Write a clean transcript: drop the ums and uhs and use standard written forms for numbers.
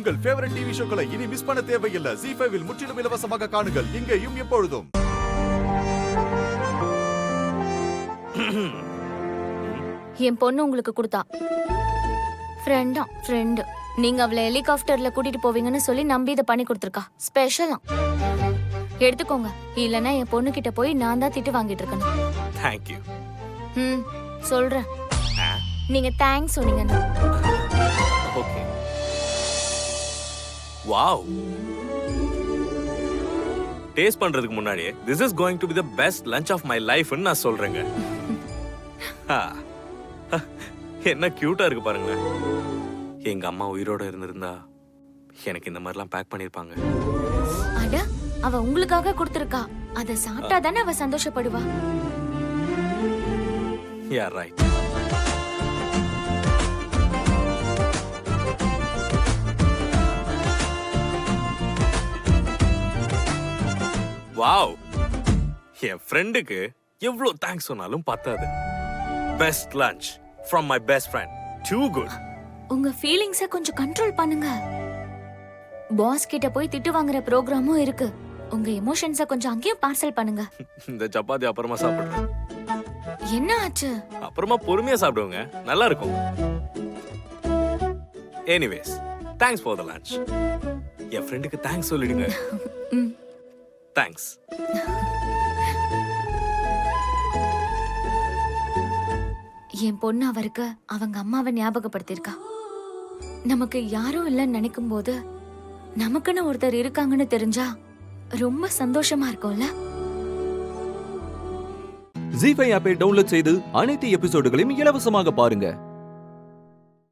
உங்கள் favourite TV ஷோக்களை இனி miss பண்ண தேவையில்லை. ZEE5 இல் முற்றிலும் இலவசமாக காணுங்கள். இங்கேயும் எப்பொழுதும். என் பொண்ணு உங்களுக்கு கொடுத்தா. ஃப்ரெண்டு. நீங்க அவளை ஹெலிகாப்டர்ல கூட்டிட்டு போவீங்கன்னு சொல்லி நம்பி இதை பண்ணி கொடுத்துருக்கா. ஸ்பெஷலா எடுத்துக்கோங்க. இல்லனா என் பொண்ணு கிட்ட போய் நான் தான் திட்டு வாங்கிட்டு இருக்கணும். Thank you. சொல்றேன். நீங்க தேங்க்ஸ் சொன்னீங்கன்னு. Okay. Wow. டேஸ்ட் பண்றதுக்கு முன்னாடியே this is going to be the best lunch of my life ன்னு நான் சொல்றேங்க. என்ன கியூட்டா இருக்கு பாருங்க. எங்க அம்மா உயிரோட இருந்திருந்தா எனக்கு இந்த மாதிரிலாம் பேக் பண்ணிருப்பாங்க. அட, அவ உங்களுக்காக கொடுத்திருக்கா. அத சாப்பிட்டா தானே அவ சந்தோஷப்படுவா. Yeah, right. Wow. என் ஃப்ரெண்டுக்கு எவ்வளவு தேங்க்ஸ் சொன்னாலும் பத்தாது. Best lunch from my best friend. Too good. உங்க ஃபீலிங்ஸை கொஞ்சம் கண்ட்ரோல் பண்ணுங்க. பாஸ் கிட்ட போய் திட்டு வாங்குற ப்ரோக்ராமும் இருக்கு. உங்க எமோஷன்ஸை கொஞ்சம் அங்கேயும் பார்சல் பண்ணுங்க. இந்த சப்பாத்தி அப்புறமா சாப்பிடுறேன். என்ன ஆச்சு? அப்புறமா பொறுமையா சாப்பிடுவோங்க. நல்லா இருக்கும். Anyways, thanks for the lunch. என் ஃப்ரெண்டுக்கு தேங்க்ஸ் சொல்லிடுங்க. தேங்க்ஸ். என் பொண்ணு அவருக்கு அவங்க அம்மாவை ஞாபகப்படுத்திருக்கா. நமக்கு யாரும் இல்லைன்னு நினைக்கும் போது நமக்குன்னு ஒருத்தர் இருக்காங்கன்னு தெரிஞ்சா ரொம்ப சந்தோஷமா இருக்கும்ல. ZEE5 ஆப்பை டவுன்லோட் செய்து அனைத்து எபிசோடுகளையும் இலவசமாக பாருங்க.